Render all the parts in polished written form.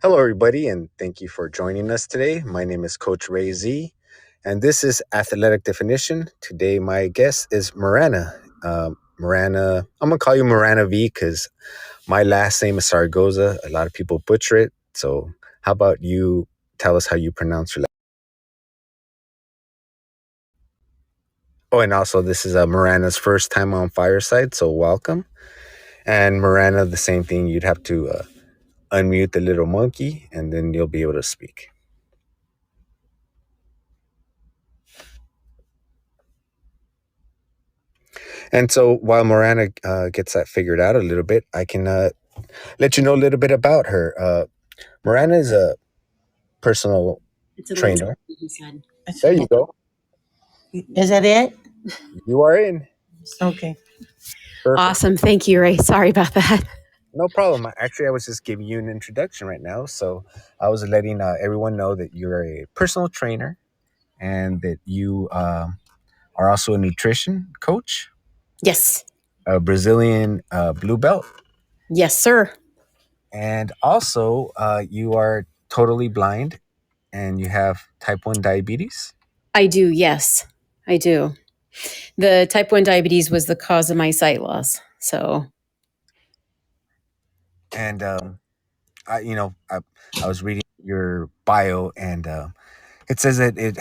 Hello, everybody, and thank you for joining us today. My name is Coach Ray Z, and this is Athletic Definition. Today, my guest is Marana. Marana, I'm going to call you Marana V because my last name is Saragoza. A lot of people butcher it. So, how about you tell us how you pronounce your last name? Oh, and also, this is Marana's first time on Fireside, so welcome. And Marana, the same thing. You'd have to unmute the little monkey, and then you'll be able to speak. And so while Marana gets that figured out a little bit, I can let you know a little bit about her. Marana is a personal trainer. He said. There you go. Is that it? You are in. Okay. Perfect. Awesome. Thank you, Ray. Sorry about that. No problem. Actually, I was just giving you an introduction right now. So I was letting everyone know that you're a personal trainer and that you are also a nutrition coach, Yes. a Brazilian blue belt. Yes, sir. And also, you are totally blind and you have type 1 diabetes. I do. Yes, I do. The type 1 diabetes was the cause of my sight loss. So, And I was reading your bio, and it says that it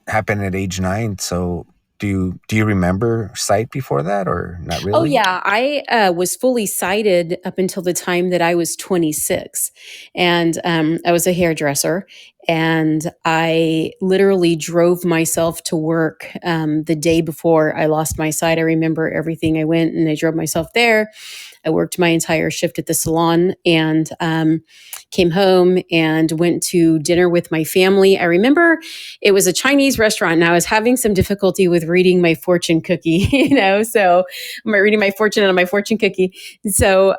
happened at age 9. So do you remember sight before that, or not really? oh, yeah, I was fully sighted up until the time that I was 26. And I was a hairdresser. And I literally drove myself to work the day before I lost my sight. I remember everything. I went and I drove myself there. I worked my entire shift at the salon and came home and went to dinner with my family. I remember it was a Chinese restaurant and I was having some difficulty with reading my fortune cookie, so I'm reading my fortune on my fortune cookie. So,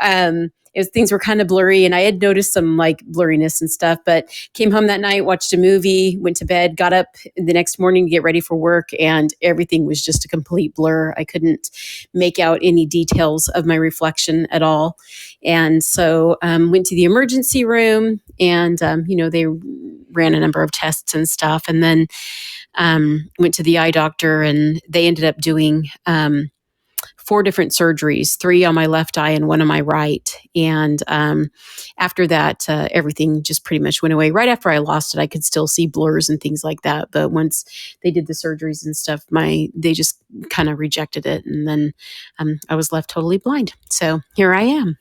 things were kind of blurry and I had noticed some like blurriness and stuff, but came home that night, watched a movie, went to bed, got up the next morning to get ready for work, and everything was just a complete blur. I couldn't make out any details of my reflection at all. And so went to the emergency room and, they ran a number of tests and stuff. And then went to the eye doctor and they ended up doing 4 different surgeries, 3 on my left eye and 1 on my right. And after that, everything just pretty much went away. Right after I lost it, I could still see blurs and things like that. But once they did the surgeries and stuff, they just kind of rejected it. And then I was left totally blind. So here I am.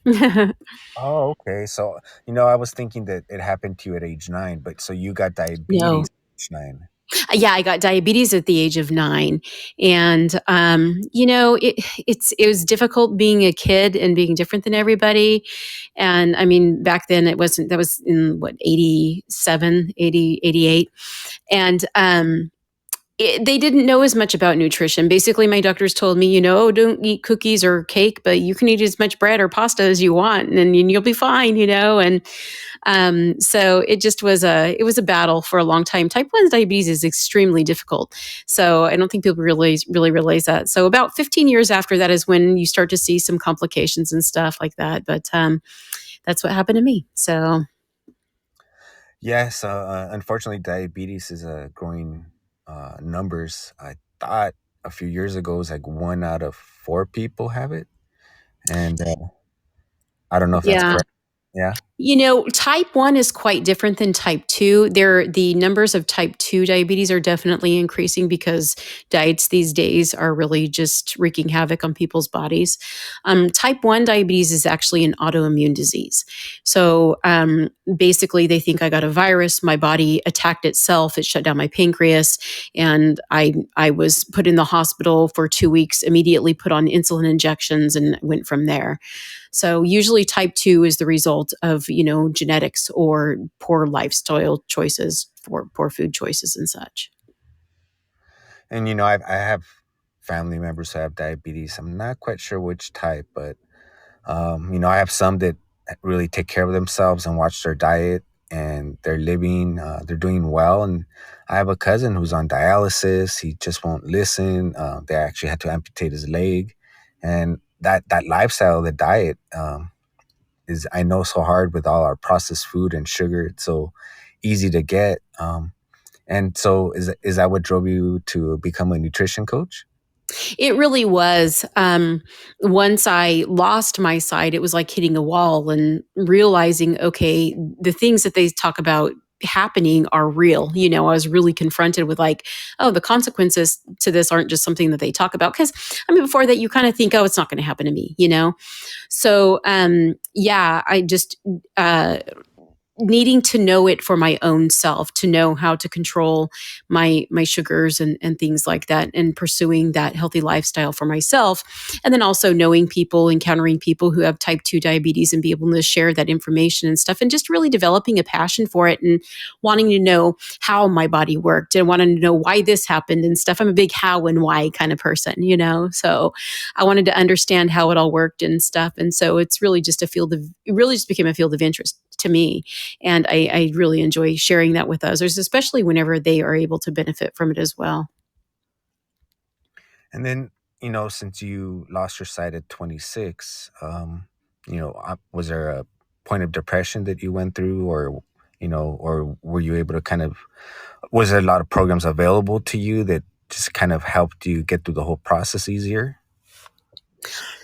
Oh, okay. So I was thinking that it happened to you at age 9, but so you got diabetes No. at age 9. Yeah, I got diabetes at the age of 9, and it was difficult being a kid and being different than everybody. And I mean, back then it wasn't. That was in what 87, 80, 88, and they didn't know as much about nutrition. Basically, my doctors told me, don't eat cookies or cake, but you can eat as much bread or pasta as you want, and you'll be fine, And so it just was it was a battle for a long time. Type 1 diabetes is extremely difficult. So I don't think people really realize that. So about 15 years after that is when you start to see some complications and stuff like that. But that's what happened to me. So. Yes, unfortunately, diabetes is growing numbers. I thought a few years ago it was like 1 out of 4 people have it, and I don't know if that's correct. Yeah. Type 1 is quite different than type 2. The numbers of type 2 diabetes are definitely increasing because diets these days are really just wreaking havoc on people's bodies. Type 1 diabetes is actually an autoimmune disease. So basically, they think I got a virus. My body attacked itself. It shut down my pancreas. And I was put in the hospital for 2 weeks, immediately put on insulin injections and went from there. So usually type 2 is the result of, genetics or poor lifestyle choices, for poor food choices and such. And I have family members who have diabetes. I'm not quite sure which type, but I have some that really take care of themselves and watch their diet, and they're doing well. And I have a cousin who's on dialysis. He just won't listen. They actually had to amputate his leg, and that lifestyle, the diet, is, I know, so hard with all our processed food and sugar. It's so easy to get. And so is that what drove you to become a nutrition coach? It really was. Once I lost my sight, it was like hitting a wall and realizing, okay, the things that they talk about happening are real. I was really confronted with like, oh, the consequences to this aren't just something that they talk about. Because before that, you kind of think, oh, it's not going to happen to me. So, yeah, I just needing to know it for my own self, to know how to control my sugars and things like that, and pursuing that healthy lifestyle for myself. And then also knowing people, encountering people who have type 2 diabetes, and be able to share that information and stuff, and just really developing a passion for it, and wanting to know how my body worked, and wanting to know why this happened and stuff. I'm a big how and why kind of person. So I wanted to understand how it all worked and stuff. And so it really just became a field of interest to me. And I really enjoy sharing that with others, especially whenever they are able to benefit from it as well. And then, since you lost your sight at 26, was there a point of depression that you went through, or were you able to was there a lot of programs available to you that just kind of helped you get through the whole process easier?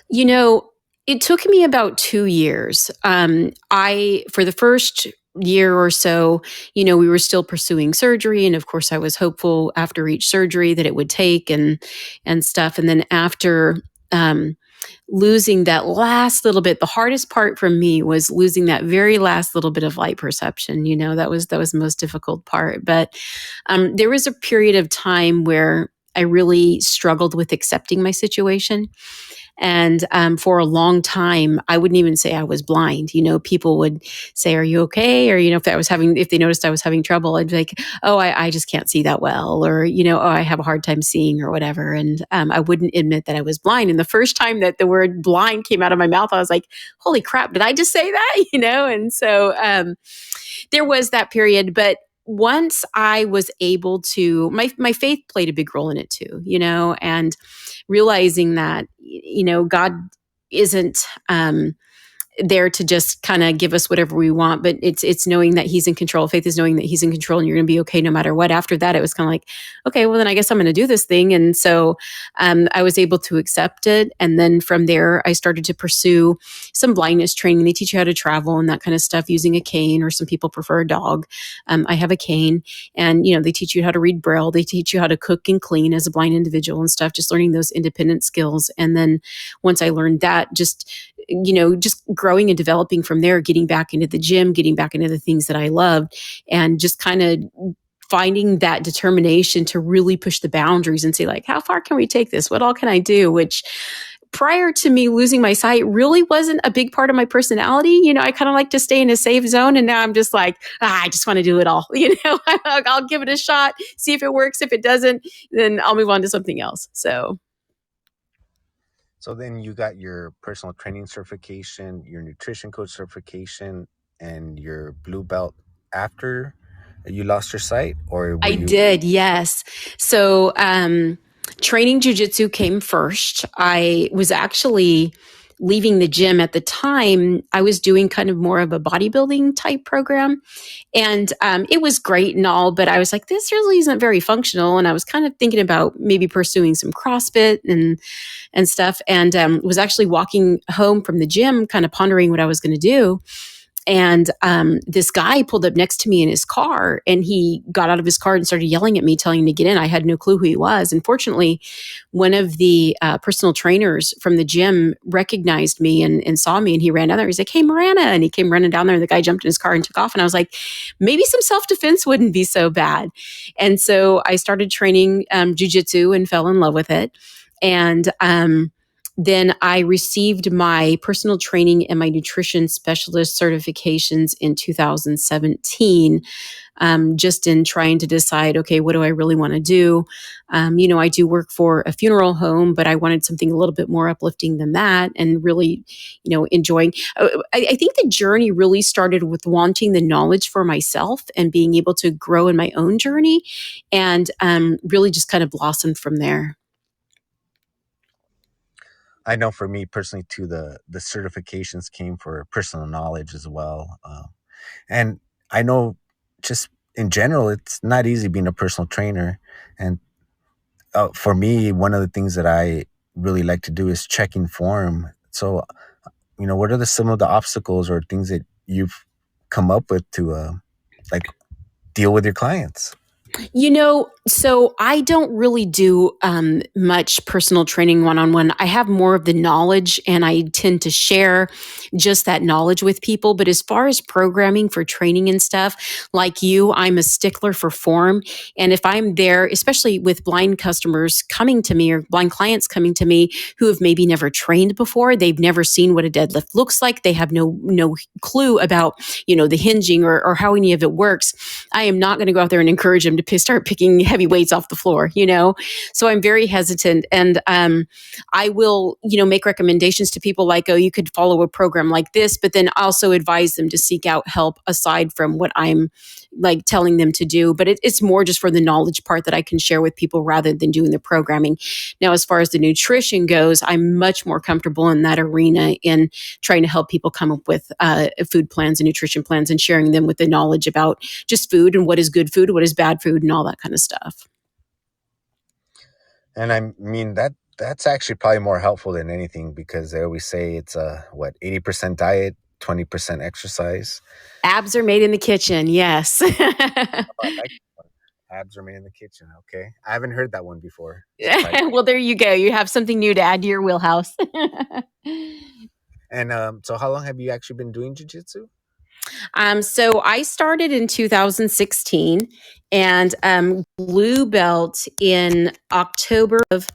You know, it took me about 2 years. For the first year or so, we were still pursuing surgery. And of course, I was hopeful after each surgery that it would take and stuff. And then after, losing that last little bit, the hardest part for me was losing that very last little bit of light perception. That was the most difficult part. But there was a period of time where I really struggled with accepting my situation. And for a long time, I wouldn't even say I was blind. People would say, "Are you okay?" Or if they noticed I was having trouble, I'd be like, "Oh, I just can't see that well," or "Oh, I have a hard time seeing," or whatever. And I wouldn't admit that I was blind. And the first time that the word "blind" came out of my mouth, I was like, "Holy crap! Did I just say that?" And so there was that period, but once I was able to, my faith played a big role in it too, and realizing that, God isn't there to just kind of give us whatever we want, but it's knowing that he's in control. Faith is knowing that he's in control and you're going to be okay no matter what. After that, it was kind of like, okay, well then I guess I'm going to do this thing. And so I was able to accept it. And then from there, I started to pursue some blindness training. They teach you how to travel and that kind of stuff using a cane, or some people prefer a dog. I have a cane, and they teach you how to read Braille. They teach you how to cook and clean as a blind individual and stuff, just learning those independent skills. And then once I learned that, just growing and developing from there, getting back into the gym, getting back into the things that I loved, and just kind of finding that determination to really push the boundaries and say, like, how far can we take this? What all can I do? Which prior to me losing my sight really wasn't a big part of my personality. I kind of like to stay in a safe zone. And now I'm just like, I just want to do it all. I'll give it a shot, see if it works. If it doesn't, then I'll move on to something else. So then you got your personal training certification, your nutrition coach certification, and your blue belt after you lost your sight, or were I you? did, yes. So, training jujitsu came first. I was actually leaving the gym at the time. I was doing kind of more of a bodybuilding type program, and it was great and all, but I was like, this really isn't very functional. And I was kind of thinking about maybe pursuing some CrossFit and stuff, and was actually walking home from the gym, kind of pondering what I was going to do. And this guy pulled up next to me in his car, and he got out of his car and started yelling at me, telling me to get in. I had no clue who he was. And fortunately, one of the personal trainers from the gym recognized me and saw me, and he ran down there. He's like, "Hey, Marana." And he came running down there, and the guy jumped in his car and took off. And I was like, maybe some self-defense wouldn't be so bad. And so I started training jujitsu and fell in love with it. And then I received my personal training and my nutrition specialist certifications in 2017, just in trying to decide, okay, what do I really want to do? I do work for a funeral home, but I wanted something a little bit more uplifting than that, and really, enjoying. I think the journey really started with wanting the knowledge for myself and being able to grow in my own journey, and really just kind of blossomed from there. I know for me personally too, the certifications came for personal knowledge as well, and I know just in general, it's not easy being a personal trainer. And for me, one of the things that I really like to do is checking form. So, what are some of the obstacles or things that you've come up with to like deal with your clients? So I don't really do much personal training one on one. I have more of the knowledge and I tend to share just that knowledge with people. But as far as programming for training and stuff, like you, I'm a stickler for form. And if I'm there, especially with blind customers coming to me or blind clients coming to me who have maybe never trained before, they've never seen what a deadlift looks like, they have no clue about, the hinging or how any of it works. I am not going to go out there and encourage them to start picking heavy weights off the floor. So I'm very hesitant. And I will, make recommendations to people like, oh, you could follow a program like this, but then also advise them to seek out help aside from what I'm like telling them to do. But it's more just for the knowledge part that I can share with people rather than doing the programming. Now, as far as the nutrition goes, I'm much more comfortable in that arena in trying to help people come up with food plans and nutrition plans and sharing them with the knowledge about just food and what is good food, what is bad food, and all that kind of stuff. And I mean that's actually probably more helpful than anything because they always say it's a 80% diet, 20% exercise. Abs are made in the kitchen. Yes. Oh, I like abs are made in the kitchen. Okay, I haven't heard that one before. Surprise. Well, there you go. You have something new to add to your wheelhouse. And so how long have you actually been doing jiu-jitsu? So I started in 2016 and blue belt in October of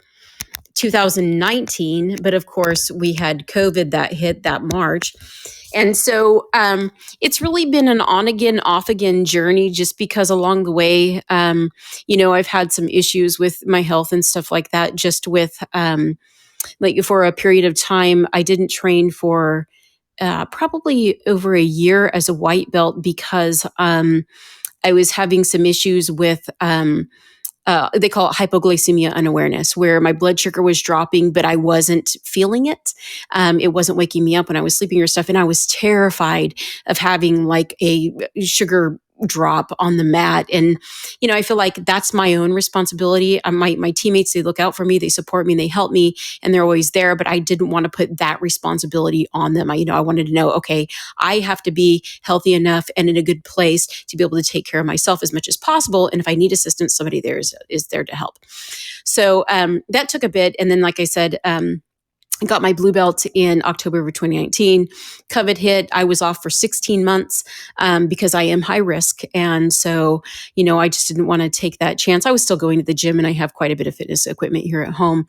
2019. But of course, we had COVID that hit that March. And so it's really been an on again, off again journey just because along the way, I've had some issues with my health and stuff like that, just with like for a period of time, I didn't train for probably over a year as a white belt because I was having some issues with they call it hypoglycemia unawareness, where my blood sugar was dropping, but I wasn't feeling it. It wasn't waking me up when I was sleeping or stuff. And I was terrified of having like a sugar drop on the mat. And, I feel like that's my own responsibility. My teammates, they look out for me, they support me, and they help me, and they're always there. But I didn't want to put that responsibility on them. I wanted to know, okay, I have to be healthy enough and in a good place to be able to take care of myself as much as possible. And if I need assistance, somebody there is there to help. So that took a bit. And then, like I said, got my blue belt in October of 2019. COVID hit. I was off for 16 months because I am high risk. And so, I just didn't want to take that chance. I was still going to the gym and I have quite a bit of fitness equipment here at home,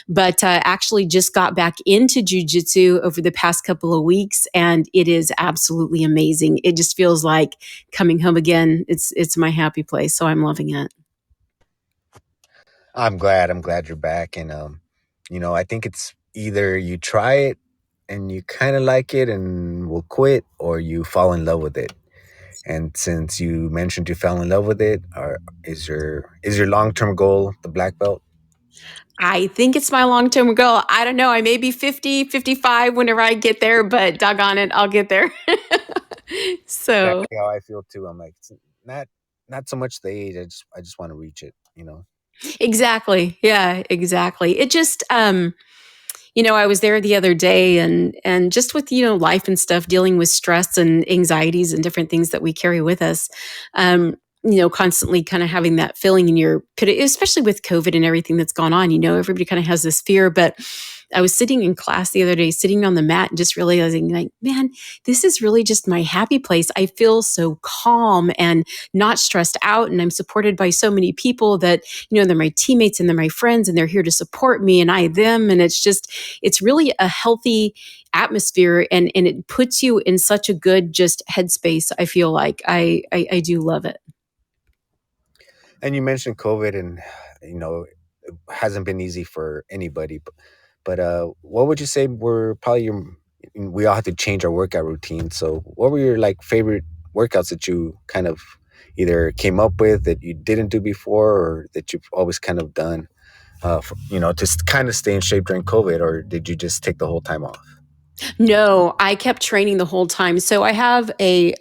but actually just got back into jujitsu over the past couple of weeks. And it is absolutely amazing. It just feels like coming home again. It's my happy place. So I'm loving it. I'm glad. I'm glad you're back. And I think it's either you try it and you kind of like it and will quit, or you fall in love with it. And since you mentioned you fell in love with it, or is your long term goal the black belt? I think it's my long term goal. I don't know. I may be 50, 55 whenever I get there, but doggone it, I'll get there. So, Exactly how I feel too. I'm like, it's not so much the age. I just want to reach it. exactly. Yeah, exactly. It just, I was there the other day and just with, life and stuff, dealing with stress and anxieties and different things that we carry with us. Constantly kind of having that feeling in your pit, especially with COVID and everything that's gone on, everybody kind of has this fear. But I was sitting in class the other day, sitting on the mat and just realizing like, man, this is really just my happy place. I feel so calm and not stressed out. And I'm supported by so many people that, they're my teammates and they're my friends and they're here to support me and I them. And it's really a healthy atmosphere and it puts you in such a good just headspace. I feel like I do love it. And you mentioned COVID, and it hasn't been easy for anybody. But what would you say were probably we all had to change our workout routine. So what were your like favorite workouts that you kind of either came up with that you didn't do before or that you've always kind of done? to kind of stay in shape during COVID, or did you just take the whole time off? No, I kept training the whole time. So I have a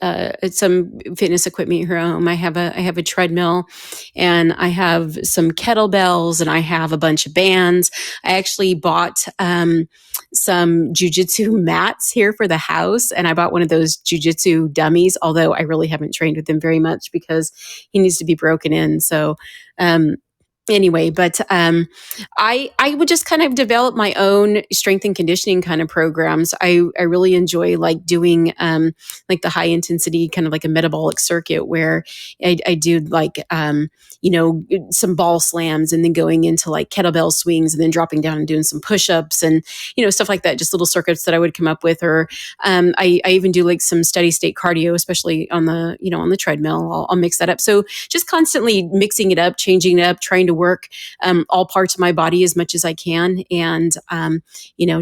some fitness equipment here at home. I have a treadmill, and I have some kettlebells, and I have a bunch of bands. I actually bought some jujitsu mats here for the house, and I bought one of those jujitsu dummies. Although I really haven't trained with him very much because he needs to be broken in. So. Anyway, but I would just kind of develop my own strength and conditioning kind of programs. I really enjoy like doing like the high intensity kind of like a metabolic circuit where I do like some ball slams and then going into like kettlebell swings and then dropping down and doing some push-ups and stuff like that. Just little circuits that I would come up with, or I even do like some steady state cardio, especially on the on the treadmill. I'll mix that up. So just constantly mixing it up, changing it up, trying to work all parts of my body as much as I can, and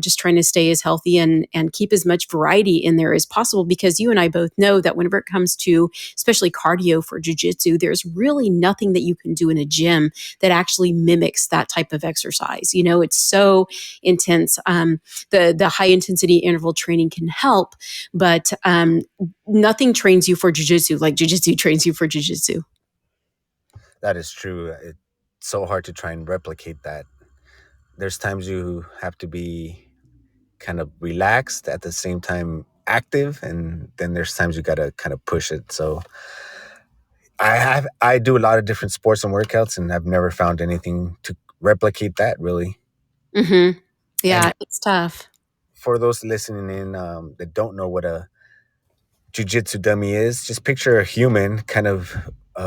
just trying to stay as healthy and keep as much variety in there as possible. Because you and I both know that whenever it comes to especially cardio for jujitsu, there's really nothing that you can do in a gym that actually mimics that type of exercise. It's so intense. The high intensity interval training can help, but nothing trains you for jujitsu like jujitsu trains you for jujitsu. That is true. It's so hard to try and replicate that. There's times you have to be kind of relaxed at the same time active, and then there's times you gotta kind of push it. So I do a lot of different sports and workouts, and I've never found anything to replicate that really. Mm-hmm. And Yeah, it's tough. for those listening in that don't know what a jujitsu dummy is, just picture a human kind of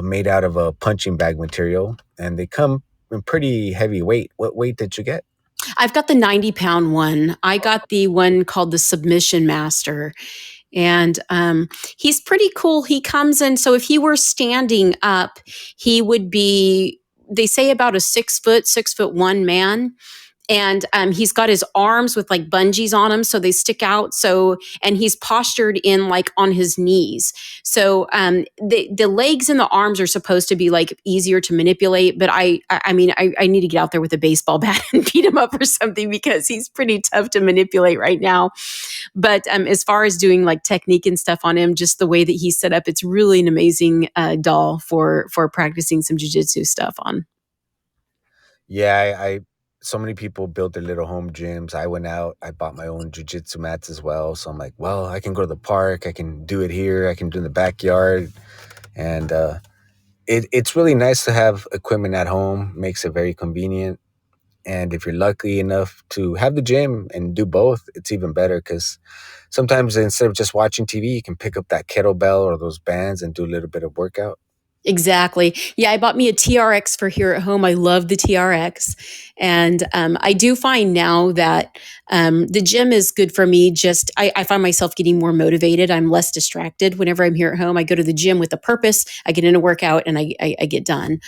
made out of a punching bag material, and they come in pretty heavy weight. What weight did you get? I've got the 90-pound one. I got the one called the Submission Master. And he's pretty cool. He comes in. So if he were standing up, he would be, they say, about a 6'1" man. And he's got his arms with like bungees on him, so they stick out. So, and he's postured in like on his knees. So the legs and the arms are supposed to be like easier to manipulate. But I mean, I need to get out there with a baseball bat and beat him up or something because he's pretty tough to manipulate right now. But as far as doing like technique and stuff on him, just the way that he's set up, it's really an amazing doll for practicing some jujitsu stuff on. Yeah, I so many people built their little home gyms. I went out, I bought my own jujitsu mats as well. So I'm like, well, I can go to the park, I can do it here, I can do it in the backyard, and it's really nice to have equipment at home. Makes it very convenient. And if you're lucky enough to have the gym and do both, it's even better because sometimes instead of just watching TV, you can pick up that kettlebell or those bands and do a little bit of workout. Exactly. Yeah, I bought me a TRX for here at home. I love the TRX. And I do find now that the gym is good for me. Just, I find myself getting more motivated. I'm less distracted whenever I'm here at home. I go to the gym with a purpose. I get in a workout and I get done.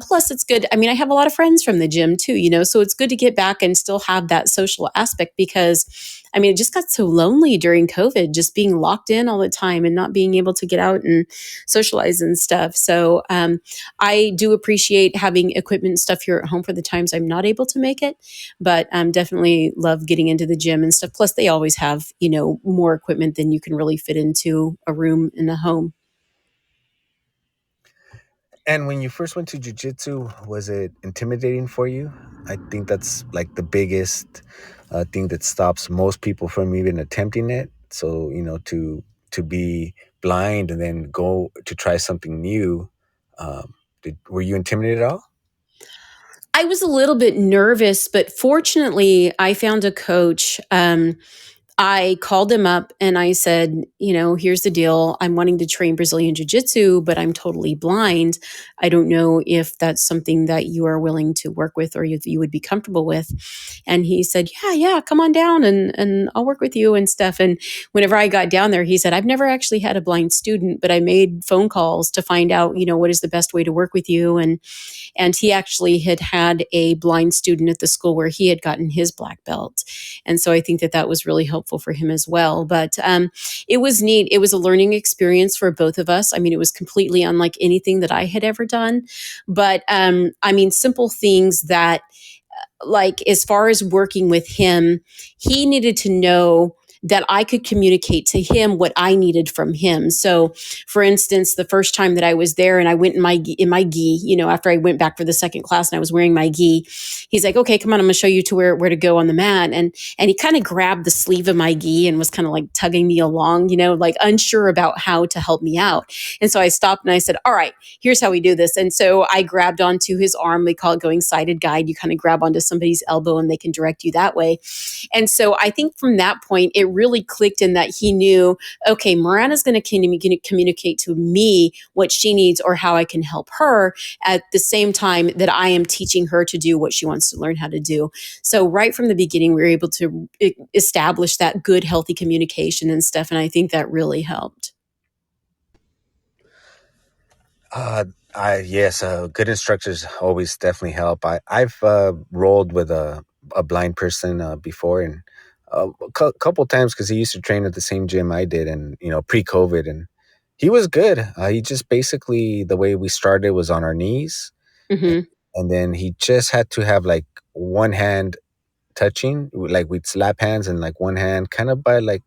Plus, it's good. I mean, I have a lot of friends from the gym too, so it's good to get back and still have that social aspect because I mean, it just got so lonely during COVID, just being locked in all the time and not being able to get out and socialize and stuff. So I do appreciate having equipment and stuff here at home for the times I'm not able to make it, but definitely love getting into the gym and stuff. Plus, they always have, more equipment than you can really fit into a room in a home. And when you first went to jujitsu, was it intimidating for you? I think that's like the biggest thing that stops most people from even attempting it. So to be blind and then go to try something new. Were you intimidated at all? I was a little bit nervous, but fortunately, I found a coach. I called him up and I said, here's the deal. I'm wanting to train Brazilian Jiu Jitsu, but I'm totally blind. I don't know if that's something that you are willing to work with or you would be comfortable with. And he said, yeah, come on down and I'll work with you and stuff. And whenever I got down there, he said, I've never actually had a blind student, but I made phone calls to find out, what is the best way to work with you. And he actually had a blind student at the school where he had gotten his black belt. And so I think that was really helpful for him as well. But it was neat. It was a learning experience for both of us. I mean, it was completely unlike anything that I had ever done. But I mean, simple things that like as far as working with him, he needed to know that I could communicate to him what I needed from him. So, for instance, the first time that I was there and I went in my gi, after I went back for the second class and I was wearing my gi, he's like, "Okay, come on, I'm going to show you to where to go on the mat." And he kind of grabbed the sleeve of my gi and was kind of like tugging me along, like unsure about how to help me out. And so I stopped and I said, "All right, here's how we do this." And so I grabbed onto his arm. We call it going sighted guide. You kind of grab onto somebody's elbow and they can direct you that way. And so I think from that point, it really clicked in that he knew, okay, Marana's going to communicate to me what she needs or how I can help her at the same time that I am teaching her to do what she wants to learn how to do. So right from the beginning, we were able to establish that good, healthy communication and stuff. And I think that really helped. Uh, I yes, good instructors always definitely help. I've rolled with a blind person before, and a couple times because he used to train at the same gym I did, and pre-COVID, and he was good. He just basically the way we started was on our knees, and, Mm-hmm. and then he just had to have like one hand touching, like we'd slap hands, and like one hand kind of by like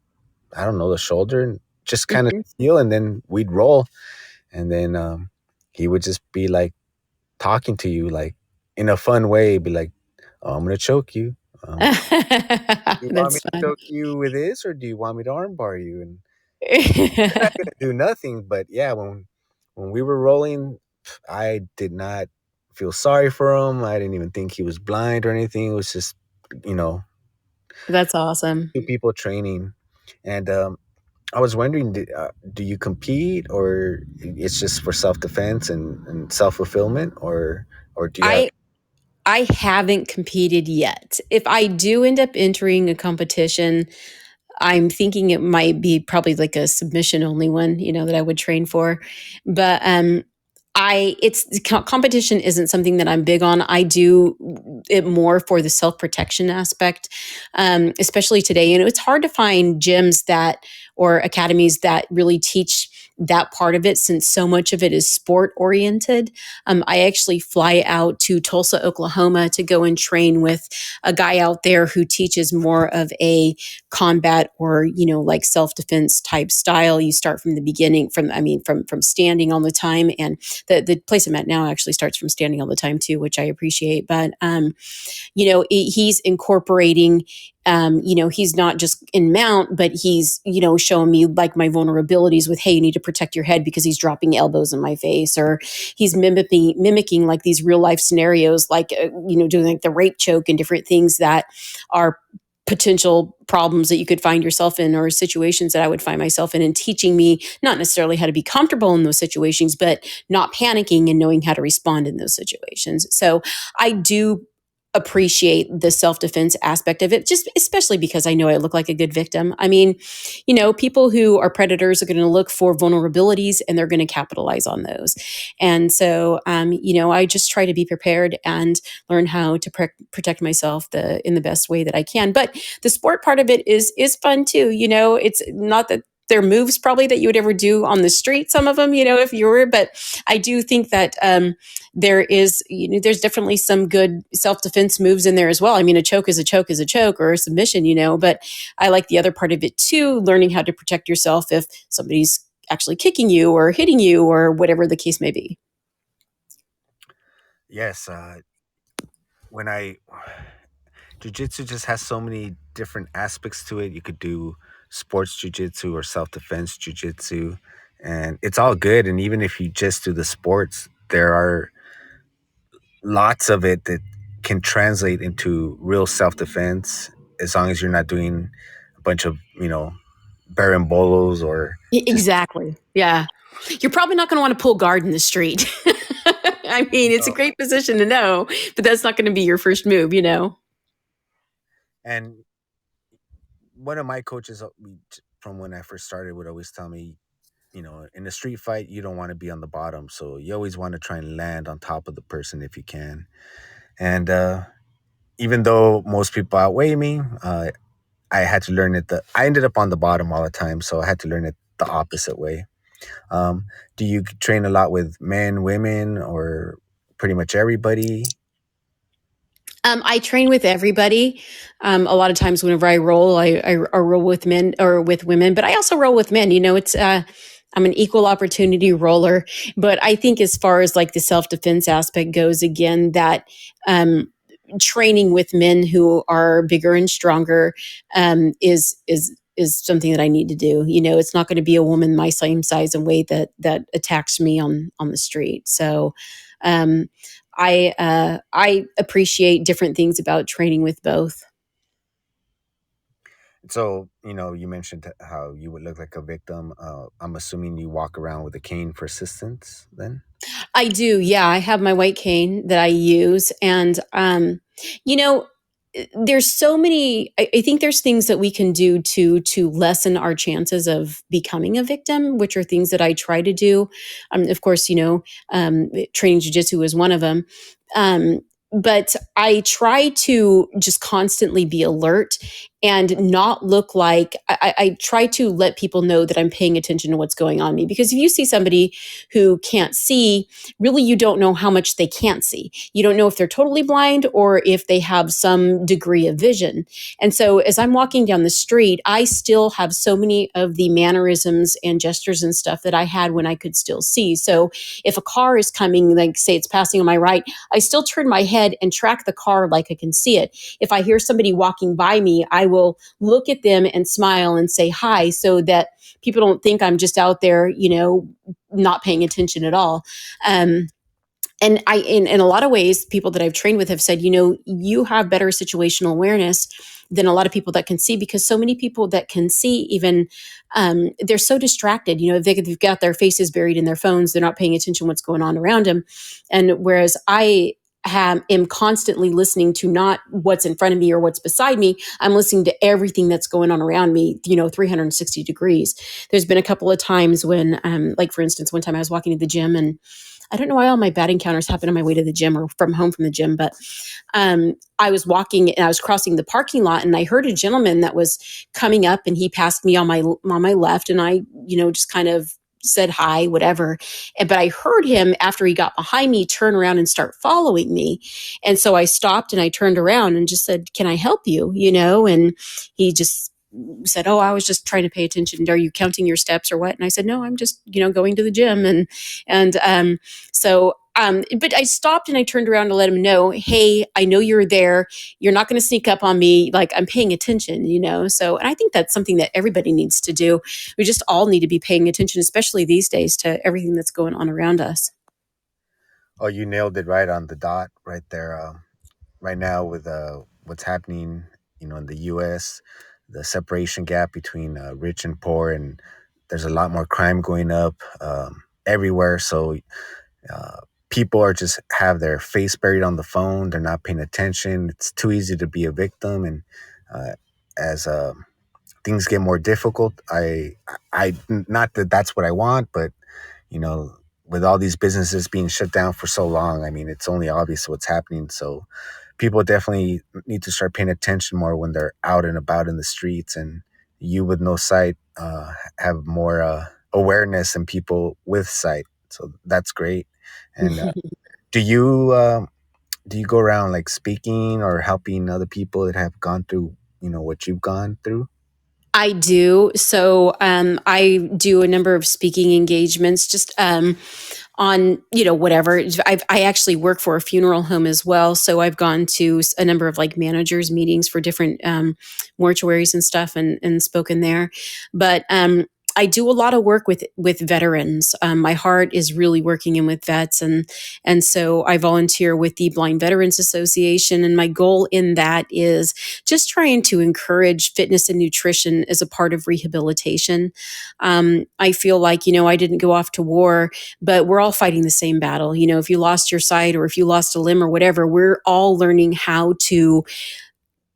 I don't know the shoulder, and just kind of Mm-hmm. feel, and then we'd roll, and then he would just be like talking to you like in a fun way, be like, "Oh, I'm gonna choke you. Do you want me That's to fun. choke you with this, or do you want me to armbar you?" And you're not gonna do nothing. But yeah, when we were rolling, I did not feel sorry for him. I didn't even think he was blind or anything. It was just you know That's awesome. two people training, and I was wondering, do you compete, or it's just for self defense and self fulfillment, or do you have? I I haven't competed yet. If I do end up entering a competition, I'm thinking it might be probably like a submission only one, that I would train for. But I it's competition isn't something that I'm big on. I do it more for the self protection aspect, especially today. It's hard to find gyms that or academies that really teach that part of it since so much of it is sport oriented. I actually fly out to Tulsa, Oklahoma to go and train with a guy out there who teaches more of a combat or like self-defense type style. You start from the beginning, from standing all the time, and the place I'm at now actually starts from standing all the time too, which I appreciate. But he's incorporating, he's not just in mount, but he's, showing me like my vulnerabilities with, hey, you need to protect your head because he's dropping elbows in my face, or he's mimicking like these real life scenarios, like, doing like the rape choke and different things that are potential problems that you could find yourself in or situations that I would find myself in, and teaching me not necessarily how to be comfortable in those situations, but not panicking and knowing how to respond in those situations. So I do appreciate the self-defense aspect of it, just especially because I know I look like a good victim. I mean, people who are predators are going to look for vulnerabilities and they're going to capitalize on those. And so I just try to be prepared and learn how to protect myself in the best way that I can. But the sport part of it is fun too. It's not that they're moves probably that you would ever do on the street, some of them, if you were, but I do think that there's definitely some good self-defense moves in there as well. I mean, a choke is a choke is a choke, or a submission, but I like the other part of it too, learning how to protect yourself if somebody's actually kicking you or hitting you or whatever the case may be. Yes, when I jujitsu just has so many different aspects to it. You could do sports jujitsu or self defense jujitsu, and it's all good. And even if you just do the sports, there are lots of it that can translate into real self defense as long as you're not doing a bunch of barambolos or just Exactly. Yeah. You're probably not going to want to pull guard in the street. I mean, it's a uh, great position to know, but that's not going to be your first move. and one of my coaches from when I first started would always tell me, in a street fight, you don't want to be on the bottom. So you always want to try and land on top of the person if you can. And even though most people outweigh me, I had to learn it. I ended up on the bottom all the time. So I had to learn it the opposite way. Um, do you train a lot with men, women, or pretty much everybody? I train with everybody. A lot of times, whenever I roll, I roll with men or with women, but I also roll with men. It's I'm an equal opportunity roller. But I think, as far as like the self defense aspect goes, again, that training with men who are bigger and stronger is something that I need to do. It's not going to be a woman my same size and weight that attacks me on the street. So. Um, I appreciate different things about training with both. So, you mentioned how you would look like a victim. I'm assuming you walk around with a cane for assistance then? I do, yeah. I have my white cane that I use, and you know, there's so many. I think there's things that we can do to lessen our chances of becoming a victim, which are things that I try to do. Of course, training jujitsu is one of them. Um, but I try to just constantly be alert and not look like I try to let people know that I'm paying attention to what's going on me. Because if you see somebody who can't see, really you don't know how much they can't see. You don't know if they're totally blind or if they have some degree of vision. And so as I'm walking down the street, I still have so many of the mannerisms and gestures and stuff that I had when I could still see. So if a car is coming, like say it's passing on my right, I still turn my head and track the car like I can see it. If I hear somebody walking by me, I will look at them and smile and say hi so that people don't think I'm just out there, not paying attention at all. Um, and in a lot of ways, people that I've trained with have said, you have better situational awareness than a lot of people that can see, because so many people that can see, even they're so distracted. They've got their faces buried in their phones. They're not paying attention to what's going on around them. And whereas am constantly listening to not what's in front of me or what's beside me. I'm listening to everything that's going on around me, 360 degrees. There's been a couple of times when, like for instance, one time I was walking to the gym, and I don't know why all my bad encounters happen on my way to the gym or from home from the gym, but I was walking and I was crossing the parking lot, and I heard a gentleman that was coming up, and he passed me on my left, and I, just kind of said hi, whatever. But I heard him, after he got behind me, turn around and start following me. And so I stopped and I turned around and just said, "Can I help you?" And he just said, "Oh, I was just trying to pay attention. Are you counting your steps or what?" And I said, "No, I'm just, going to the gym." But I stopped and I turned around to let him know, "Hey, I know you're there. You're not going to sneak up on me. Like, I'm paying attention." So, and I think that's something that everybody needs to do. We just all need to be paying attention, especially these days, to everything that's going on around us. Oh, you nailed it right on the dot right there. Right now with what's happening, in the U.S., the separation gap between rich and poor, and there's a lot more crime going up everywhere. So uh, people are just have their face buried on the phone. They're not paying attention. It's too easy to be a victim, and uh, as things get more difficult, I not that that's what I want, but you know, with all these businesses being shut down for so long, I mean, it's only obvious what's happening. So people definitely need to start paying attention more when they're out and about in the streets. And you with no sight have more awareness than people with sight. So that's great. And do you do you go around like speaking or helping other people that have gone through what you've gone through? I do. So I do a number of speaking engagements, just on whatever. I actually work for a funeral home as well, so I've gone to a number of like managers meetings for different mortuaries and stuff, and spoken there. But I do a lot of work with veterans. My heart is really working in with vets, and so I volunteer with the Blind Veterans Association, and my goal in that is just trying to encourage fitness and nutrition as a part of rehabilitation. I feel like I didn't go off to war, but we're all fighting the same battle. If you lost your sight or if you lost a limb or whatever, we're all learning how to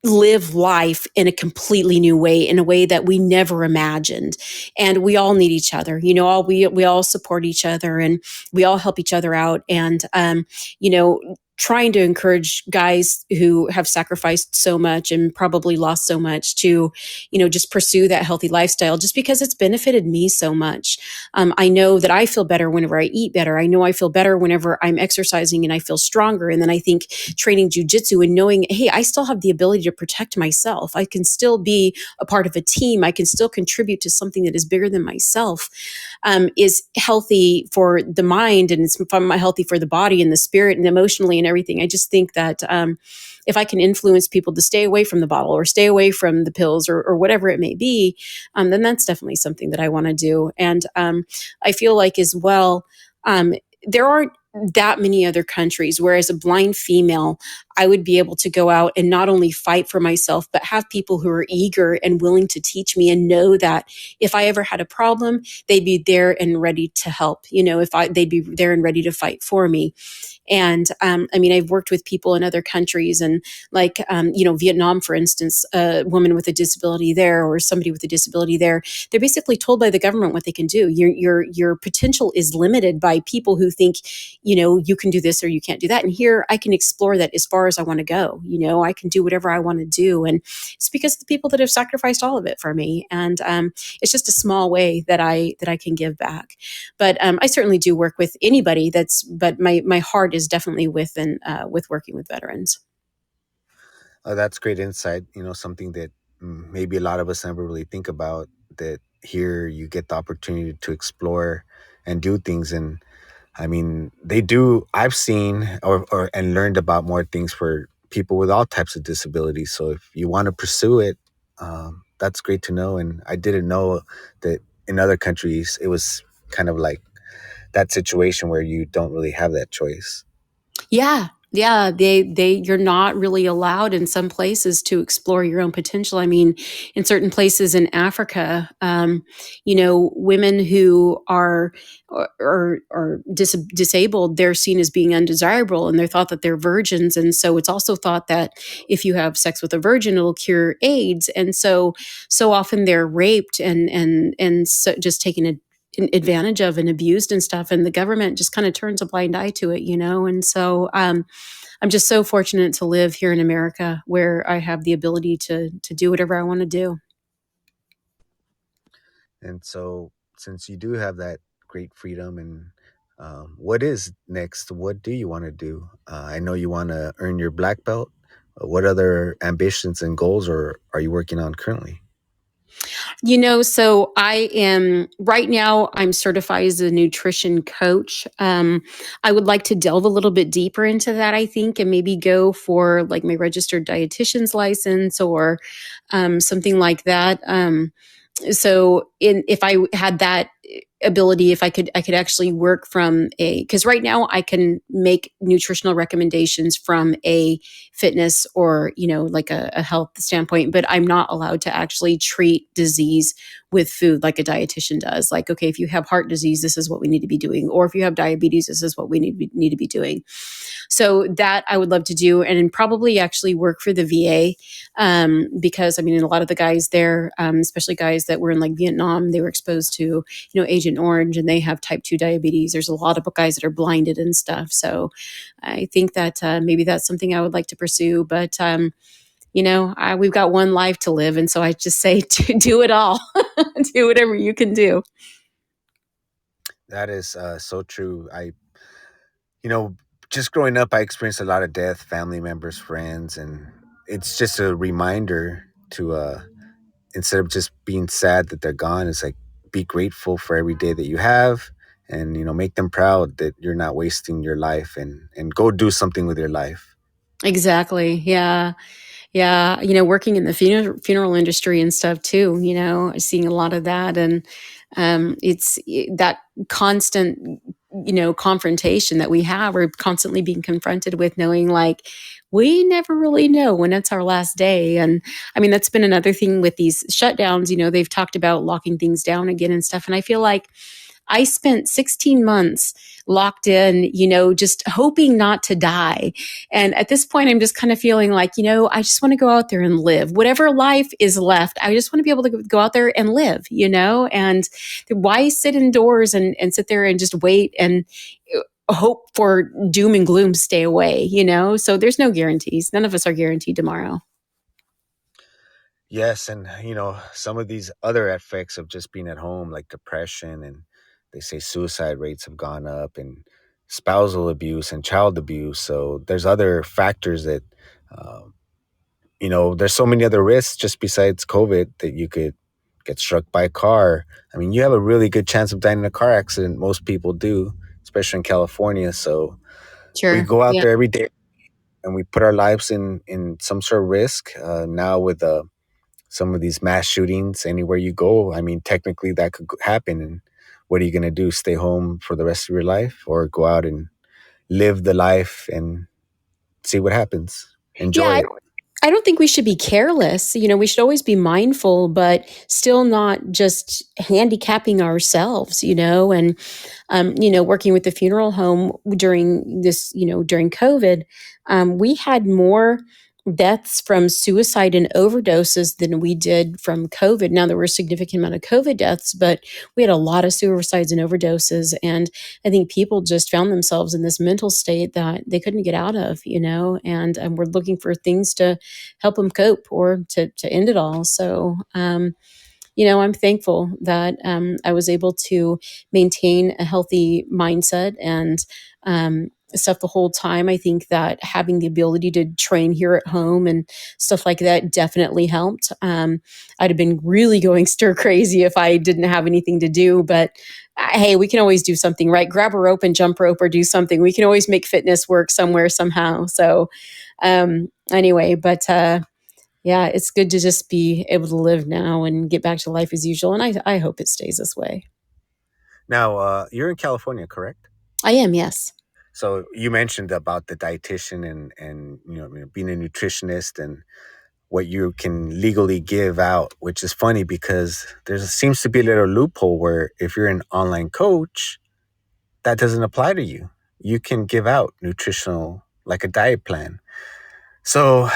live life in a completely new way, in a way that we never imagined. And we all need each other. We all support each other, and we all help each other out. And you know trying to encourage guys who have sacrificed so much and probably lost so much to, just pursue that healthy lifestyle just because it's benefited me so much. I know that I feel better whenever I eat better. I know I feel better whenever I'm exercising and I feel stronger. And then I think training jujitsu and knowing, hey, I still have the ability to protect myself. I can still be a part of a team. I can still contribute to something that is bigger than myself, is healthy for the mind, and it's healthy for the body and the spirit and emotionally and everything. I just think that if I can influence people to stay away from the bottle or stay away from the pills or whatever it may be, then that's definitely something that I want to do. And I feel like as well, there aren't that many other countries where as a blind female, I would be able to go out and not only fight for myself, but have people who are eager and willing to teach me and know that if I ever had a problem, they'd be there and ready to help. They'd be there and ready to fight for me. And I've worked with people in other countries, and like, Vietnam, for instance, a woman with a disability there or somebody with a disability there, they're basically told by the government what they can do. Your potential is limited by people who think, you can do this or you can't do that. And here I can explore that as far as I want to go. I can do whatever I want to do. And it's because of the people that have sacrificed all of it for me. And it's just a small way that I can give back. But I certainly do work with anybody but my heart is definitely with working with veterans. That's great insight. Something that maybe a lot of us never really think about. That here you get the opportunity to explore and do things, and I mean, they do. I've seen or and learned about more things for people with all types of disabilities. So if you want to pursue it, that's great to know. And I didn't know that in other countries it was kind of like that situation where you don't really have that choice. Yeah. Yeah, you're not really allowed in some places to explore your own potential. I mean, in certain places in Africa, women who are disabled, they're seen as being undesirable, and they're thought that they're virgins. And so it's also thought that if you have sex with a virgin, it'll cure AIDS. And so often they're raped and so just taken advantage of and abused and stuff, and the government just kind of turns a blind eye to it. And so I'm just so fortunate to live here in America where I have the ability to do whatever I want to do. And so, since you do have that great freedom, and what is next? What do you want to do? I know you want to earn your black belt. What other ambitions and goals are you working on currently? So I am right now, I'm certified as a nutrition coach. I would like to delve a little bit deeper into that, I think, and maybe go for like my registered dietitian's license or something like that. If I had that ability, if I could actually work from because right now I can make nutritional recommendations from a fitness or, like a health standpoint, but I'm not allowed to actually treat disease with food like a dietitian does. Like, okay, if you have heart disease, this is what we need to be doing. Or if you have diabetes, this is what we need to be doing. So that I would love to do, and probably actually work for the VA, because a lot of the guys there, especially guys that were in like Vietnam, they were exposed to Agent Orange, and they have type 2 diabetes. There's a lot of guys that are blinded and stuff. So I think that maybe that's something I would like to pursue. But we've got one life to live, and so I just say to do it all, do whatever you can do. That is so true. You know, just growing up, I experienced a lot of death, family members, friends, and it's just a reminder to instead of just being sad that they're gone, it's like be grateful for every day that you have, and make them proud that you're not wasting your life, and go do something with your life. Exactly. Yeah. Yeah, working in the funeral industry and stuff too, seeing a lot of that. And it's that constant, confrontation that we have, or constantly being confronted with knowing like, we never really know when it's our last day. And that's been another thing with these shutdowns, they've talked about locking things down again and stuff. And I feel like I spent 16 months locked in, just hoping not to die. And at this point, I'm just kind of feeling like, I just want to go out there and live. Whatever life is left, I just want to be able to go out there and live, and why sit indoors and sit there and just wait? And hope for doom and gloom stay away, so there's no guarantees. None of us are guaranteed tomorrow. Yes, and some of these other effects of just being at home, like depression, and they say suicide rates have gone up, and spousal abuse and child abuse. So there's other factors that, um, there's so many other risks just besides COVID that you could get struck by a car. I mean, you have a really good chance of dying in a car accident. Most people do, especially in California. So we Sure. go out Yeah. there every day and we put our lives in some sort of risk. Now with some of these mass shootings anywhere you go, I mean, technically that could happen. And what are you going to do? Stay home for the rest of your life or go out and live the life and see what happens? Yeah, Enjoy it. I don't think we should be careless. We should always be mindful, but still not just handicapping ourselves, and, working with the funeral home during this, during COVID, we had more deaths from suicide and overdoses than we did from COVID. Now, there were a significant amount of COVID deaths, but we had a lot of suicides and overdoses. And I think people just found themselves in this mental state that they couldn't get out of, and were looking for things to help them cope or to end it all. So, I'm thankful that I was able to maintain a healthy mindset and stuff the whole time. I think that having the ability to train here at home and stuff like that definitely helped. I'd have been really going stir crazy if I didn't have anything to do, but hey, we can always do something, right? Grab a rope and jump rope or do something. We can always make fitness work somewhere, somehow. So, anyway, but yeah, it's good to just be able to live now and get back to life as usual. And I hope it stays this way. Now, you're in California, correct? I am, yes. So you mentioned about the dietitian and being a nutritionist and what you can legally give out, which is funny because there seems to be a little loophole where if you're an online coach, that doesn't apply to you. You can give out nutritional, like a diet plan. So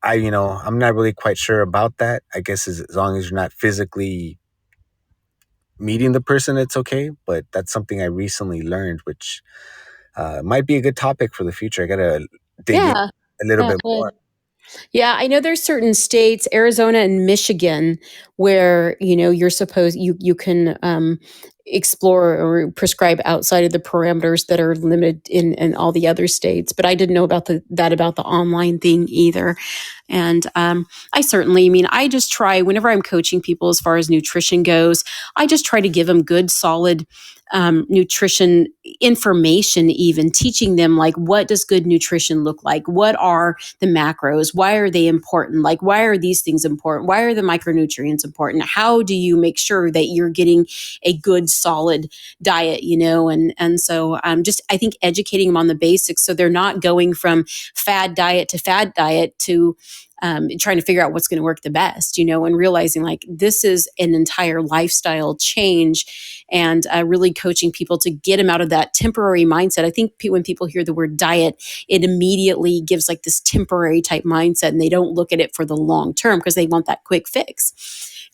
I'm not really quite sure about that. I guess as long as you're not physically meeting the person, it's okay. But that's something I recently learned, which might be a good topic for the future. I gotta dig in Yeah. a little Yeah, bit good. more. Yeah, I know there's certain states, Arizona and Michigan, where you're supposed you can explore or prescribe outside of the parameters that are limited in all the other states. But I didn't know about that about the online thing either. And I certainly, I mean, I just try whenever I'm coaching people as far as nutrition goes, I just try to give them good, solid nutrition information, even teaching them like what does good nutrition look like? What are the macros? Why are they important? Like, why are these things important? Why are the micronutrients important? How do you make sure that you're getting a good, solid diet? And so just I think educating them on the basics so they're not going from fad diet to trying to figure out what's going to work the best, and realizing like this is an entire lifestyle change and really coaching people to get them out of that temporary mindset. I think when people hear the word diet, it immediately gives like this temporary type mindset and they don't look at it for the long term because they want that quick fix.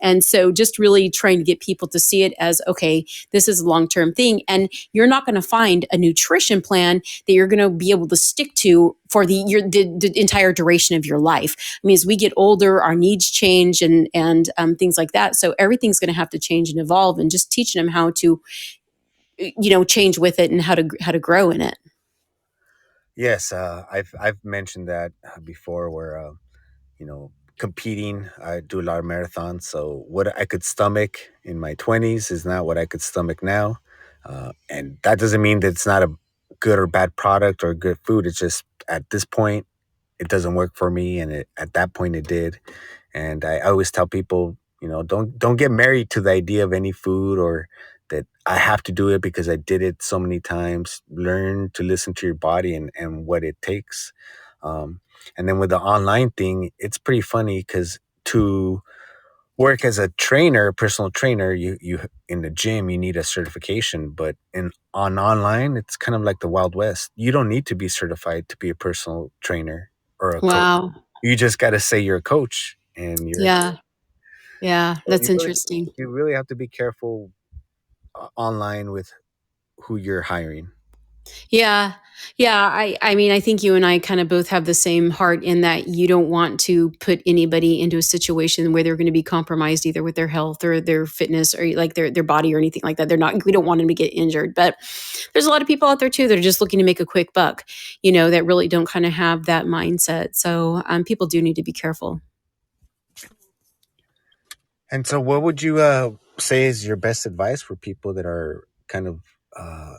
And so just really trying to get people to see it as, okay, this is a long-term thing. And you're not going to find a nutrition plan that you're going to be able to stick to for the entire duration of your life. I mean, as we get older, our needs change and things like that. So everything's going to have to change and evolve. And just teaching them how to, change with it and how to grow in it. Yes, I've mentioned that before, where competing. I do a lot of marathons, so what I could stomach in my 20s is not what I could stomach now, and that doesn't mean that it's not a good or bad product or good food. It's just at this point it doesn't work for me, and at that point it did. And I always tell people, don't get married to the idea of any food or that I have to do it because I did it so many times. Learn to listen to your body and what it takes. Um, and then with the online thing, it's pretty funny because to work as a trainer, personal trainer, you in the gym, you need a certification, but on online, it's kind of like the Wild West. You don't need to be certified to be a personal trainer or a coach. Wow. You just got to say you're a coach and you're Yeah. Yeah. so That's interesting. you really have to be careful online with who you're hiring. Yeah. Yeah. I mean, I think you and I kind of both have the same heart in that you don't want to put anybody into a situation where they're going to be compromised either with their health or their fitness or like their body or anything like that. We don't want them to get injured. But there's a lot of people out there too that are just looking to make a quick buck, that really don't kind of have that mindset. So people do need to be careful. And so, what would you say is your best advice for people that are kind of, uh,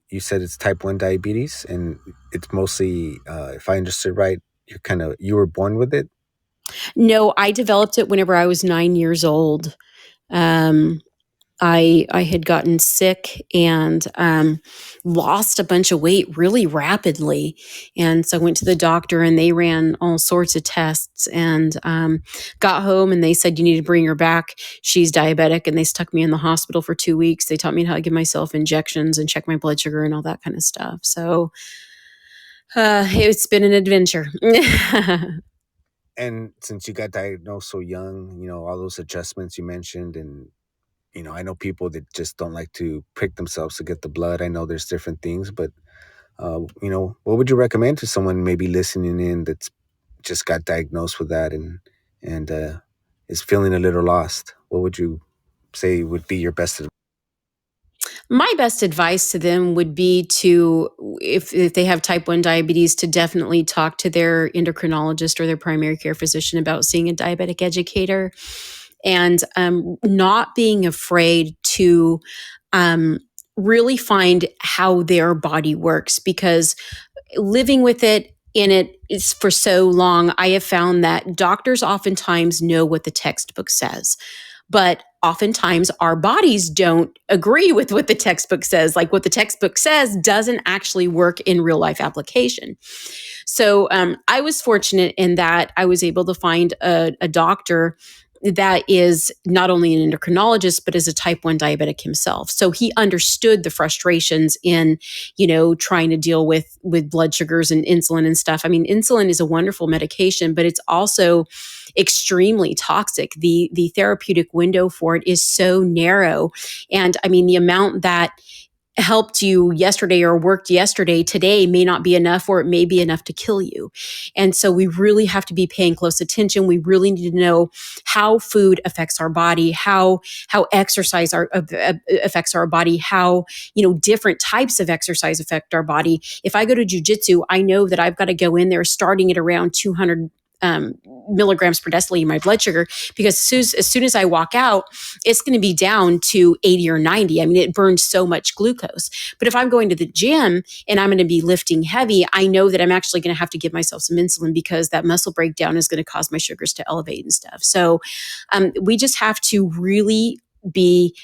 you said it's type 1 diabetes, and it's mostly, if I understood right, you were born with it? No, I developed it whenever I was 9 years old. Um, I had gotten sick and lost a bunch of weight really rapidly, and so I went to the doctor and they ran all sorts of tests and got home and they said you need to bring her back. She's diabetic, and they stuck me in the hospital for 2 weeks. They taught me how to give myself injections and check my blood sugar and all that kind of stuff. So it's been an adventure. And since you got diagnosed so young, all those adjustments you mentioned, and I know people that just don't like to prick themselves to get the blood. I know there's different things, but what would you recommend to someone maybe listening in that's just got diagnosed with that and is feeling a little lost? What would you say would be your best advice? My best advice to them would be to, if they have type 1 diabetes, to definitely talk to their endocrinologist or their primary care physician about seeing a diabetic educator and not being afraid to um, really find how their body works, because living with it in it is for so long, I have found that doctors oftentimes know what the textbook says, but oftentimes our bodies don't agree with what the textbook says. Like what the textbook says doesn't actually work in real life application. So I was fortunate in that I was able to find a doctor that is not only an endocrinologist but is a type 1 diabetic himself, so he understood the frustrations in trying to deal with blood sugars and insulin and stuff. I mean, insulin is a wonderful medication, but it's also extremely toxic. The therapeutic window for it is so narrow, and I mean the amount that helped you yesterday or worked yesterday today may not be enough, or it may be enough to kill you. And so we really have to be paying close attention. We really need to know how food affects our body, how exercise affects our body, how different types of exercise affect our body. If I go to jujitsu, I know that I've got to go in there starting at around 200 milligrams per deciliter in my blood sugar, because as soon as I walk out, it's going to be down to 80 or 90. I mean, it burns so much glucose. But if I'm going to the gym and I'm going to be lifting heavy, I know that I'm actually going to have to give myself some insulin, because that muscle breakdown is going to cause my sugars to elevate and stuff. So we just have to really be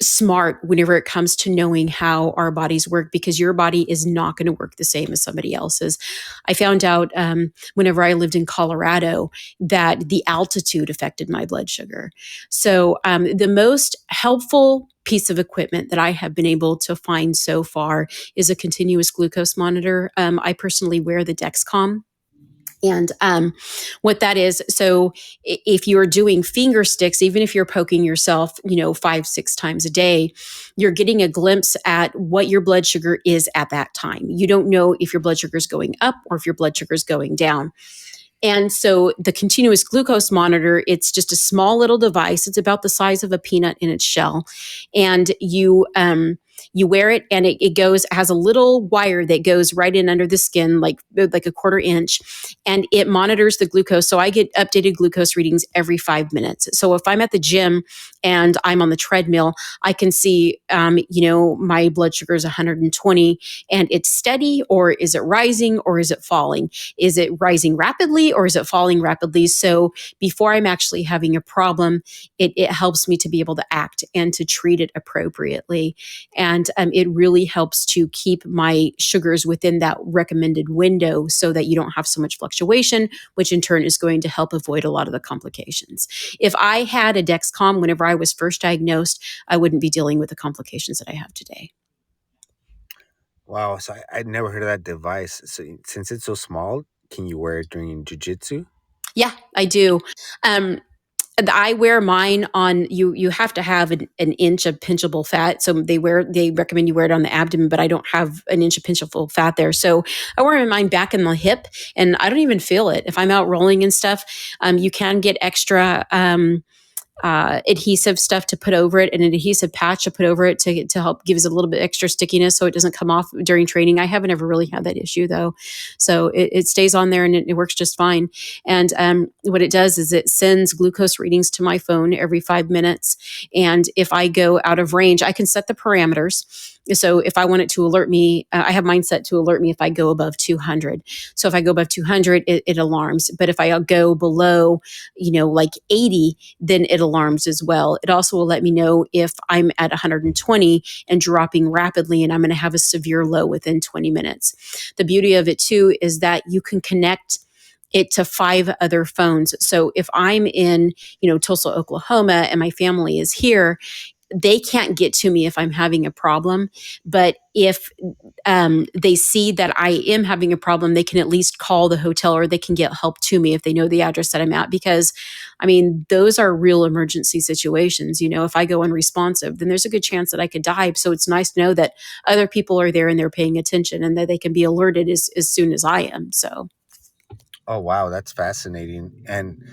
smart whenever it comes to knowing how our bodies work, because your body is not going to work the same as somebody else's. I found out whenever I lived in Colorado that the altitude affected my blood sugar. So the most helpful piece of equipment that I have been able to find so far is a continuous glucose monitor. I personally wear the Dexcom. And what that is, so if you're doing finger sticks, even if you're poking yourself, 5, 6 times a day, you're getting a glimpse at what your blood sugar is at that time. You don't know if your blood sugar is going up or if your blood sugar is going down. And so the continuous glucose monitor, it's just a small little device. It's about the size of a peanut in its shell. And you wear it, and it has a little wire that goes right in under the skin, like a quarter inch, and it monitors the glucose. So I get updated glucose readings every 5 minutes. So if I'm at the gym and I'm on the treadmill, I can see, my blood sugar is 120 and it's steady, or is it rising, or is it falling? Is it rising rapidly, or is it falling rapidly? So before I'm actually having a problem, it helps me to be able to act and to treat it appropriately. And it really helps to keep my sugars within that recommended window so that you don't have so much fluctuation, which in turn is going to help avoid a lot of the complications. If I had a Dexcom whenever I was first diagnosed, I wouldn't be dealing with the complications that I have today. Wow, so I'd never heard of that device. So since it's so small, can you wear it during jujitsu? Yeah, I do. Um, I wear mine on you. You have to have an inch of pinchable fat, so they recommend you wear it on the abdomen. But I don't have an inch of pinchable fat there, so I wear mine back in the hip, and I don't even feel it if I'm out rolling and stuff. You can get extra. Adhesive stuff to put over it and an adhesive patch to put over it to help gives it a little bit extra stickiness so it doesn't come off during training. I haven't ever really had that issue though. So it stays on there and it works just fine. And what it does is it sends glucose readings to my phone every 5 minutes. And if I go out of range, I can set the parameters. So if I want it to alert me, I have mine set to alert me if I go above 200. So if I go above 200, it alarms. But if I go below, like 80, then it alarms as well. It also will let me know if I'm at 120 and dropping rapidly and I'm going to have a severe low within 20 minutes. The beauty of it too is that you can connect it to 5 other phones. So if I'm in, Tulsa, Oklahoma and my family is here, they can't get to me if I'm having a problem. But if they see that I am having a problem, they can at least call the hotel or they can get help to me if they know the address that I'm at. Because, those are real emergency situations. If I go unresponsive, then there's a good chance that I could die. So it's nice to know that other people are there and they're paying attention and that they can be alerted as soon as I am. So. Oh wow, that's fascinating. And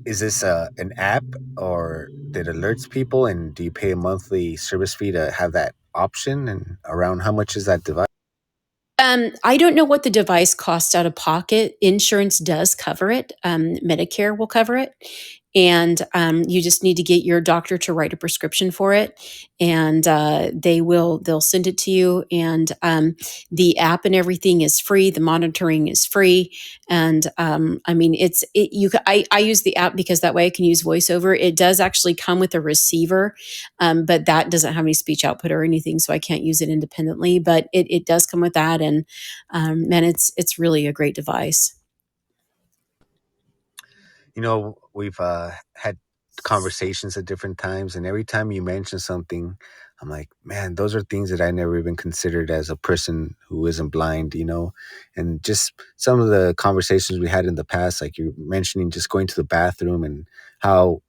is this an app or that alerts people? And do you pay a monthly service fee to have that option? And around how much is that device? I don't know what the device costs out of pocket. Insurance does cover it. Medicare will cover it, and you just need to get your doctor to write a prescription for it, and they'll send it to you. And the app and everything is free. The monitoring is free, and I use the app because that way I can use voiceover. It does actually come with a receiver, but that doesn't have any speech output or anything, so I can't use it independently. But it does come with that, and man, it's really a great device. We've had conversations at different times, and every time you mention something, I'm like, man, those are things that I never even considered as a person who isn't blind. And just some of the conversations we had in the past, like you're mentioning just going to the bathroom and how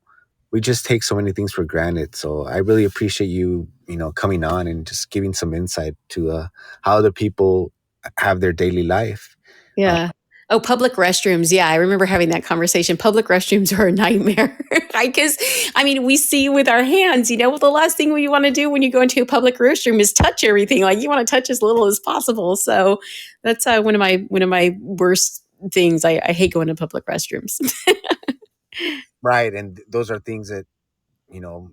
we just take so many things for granted. So I really appreciate you coming on and just giving some insight to how other people have their daily life. Uh, Yeah. Oh, public restrooms. Yeah, I remember having that conversation. Public restrooms are a nightmare. Because, we see with our hands, well, the last thing we want to do when you go into a public restroom is touch everything. Like you want to touch as little as possible. So that's one of my worst things. I hate going to public restrooms. right. And those are things that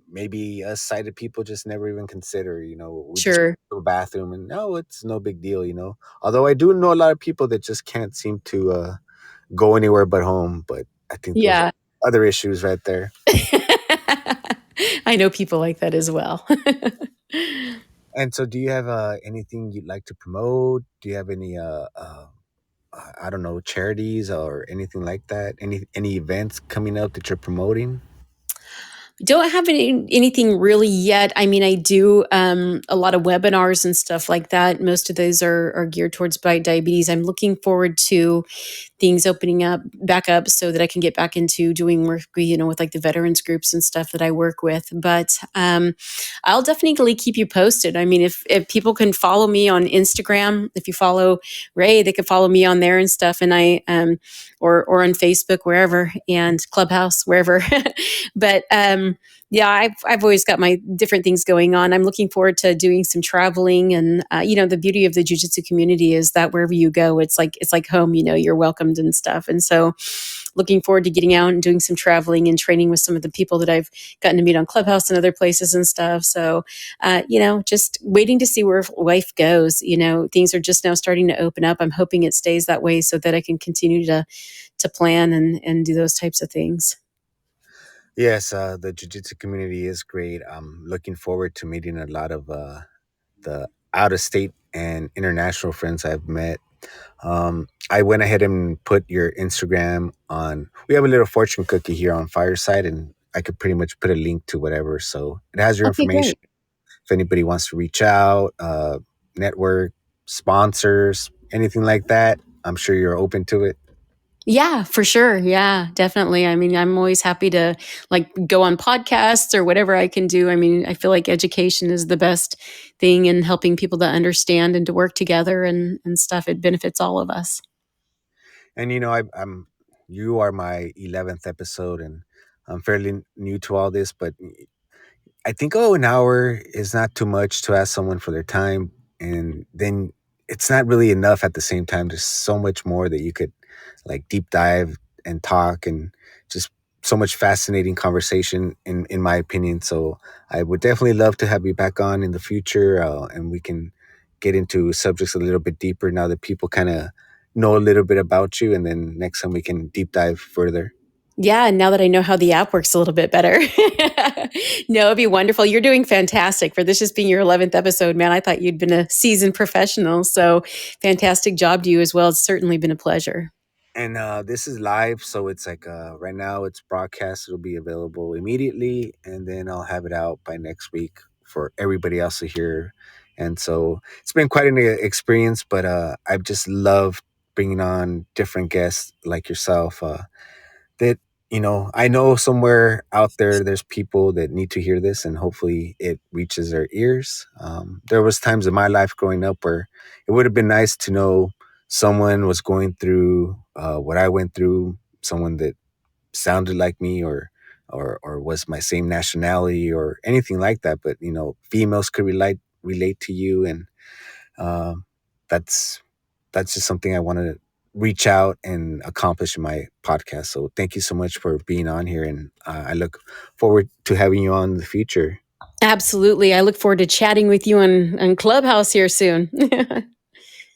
maybe us sighted people just never even consider. We just Sure. go to the bathroom and no, it's no big deal. Although I do know a lot of people that just can't seem to go anywhere but home. But I think those are Yeah. other issues right there. I know people like that as well. And so, do you have anything you'd like to promote? Do you have any, I don't know, charities or anything like that? Any events coming up that you're promoting? Don't have anything really yet. I do a lot of webinars and stuff like that. Most of those are geared towards diabetes. I'm looking forward to things opening up back up so that I can get back into doing work, with like the veterans groups and stuff that I work with. But I'll definitely keep you posted. If people can follow me on Instagram, if you follow Ray, they can follow me on there and stuff. And I or on Facebook, wherever, and Clubhouse, wherever. But yeah, I've always got my different things going on. I'm looking forward to doing some traveling, and the beauty of the jiu-jitsu community is that wherever you go, it's like home. You're welcomed and stuff. And so, looking forward to getting out and doing some traveling and training with some of the people that I've gotten to meet on Clubhouse and other places and stuff. So, just waiting to see where life goes. Things are just now starting to open up. I'm hoping it stays that way so that I can continue to plan and do those types of things. Yes, the jiu-jitsu community is great. I'm looking forward to meeting a lot of the out of state and international friends I've met. I went ahead and put your Instagram on. We have a little fortune cookie here on Fireside, and I could pretty much put a link to whatever. So it has your Okay, information. great. If anybody wants to reach out, network, sponsors, anything like that, I'm sure you're open to it. Yeah, for sure. Yeah, definitely. I mean, I'm always happy to like go on podcasts or whatever I can do. I mean, I feel like education is the best thing in helping people to understand and to work together and stuff. It benefits all of us. And I'm you are my 11th episode, and I'm fairly new to all this, but I think, an hour is not too much to ask someone for their time, and then it's not really enough at the same time. There's so much more that you could like deep dive and talk, and just so much fascinating conversation in my opinion. So I would definitely love to have you back on in the future, and we can get into subjects a little bit deeper now that people kind of know a little bit about you, and then next time we can deep dive further. Yeah, and now that I know how the app works a little bit better. No, it'd be wonderful. You're doing fantastic for this just being your 11th episode, man. I thought you'd been a seasoned professional. So fantastic job to you as well. It's certainly been a pleasure. And this is live, so it's like right now it's broadcast. It'll be available immediately, and then I'll have it out by next week for everybody else to hear. And so it's been quite an experience, but I've just loved bringing on different guests like yourself. That I know somewhere out there there's people that need to hear this, and hopefully it reaches their ears. There was times in my life growing up where it would have been nice to know someone was going through what I went through, someone that sounded like me, or was my same nationality or anything like that. But females could relate to you, and um, that's that's just something I want to reach out and accomplish in my podcast. So thank you so much for being on here, and I look forward to having you on in the future. Absolutely. I look forward to chatting with you on Clubhouse here soon.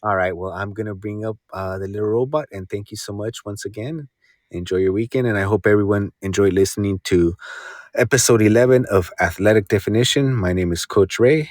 All right, well, I'm gonna bring up the little robot, and thank you so much once again. Enjoy your weekend, and I hope everyone enjoyed listening to episode 11 of Athletic Definition. My name is Coach Ray.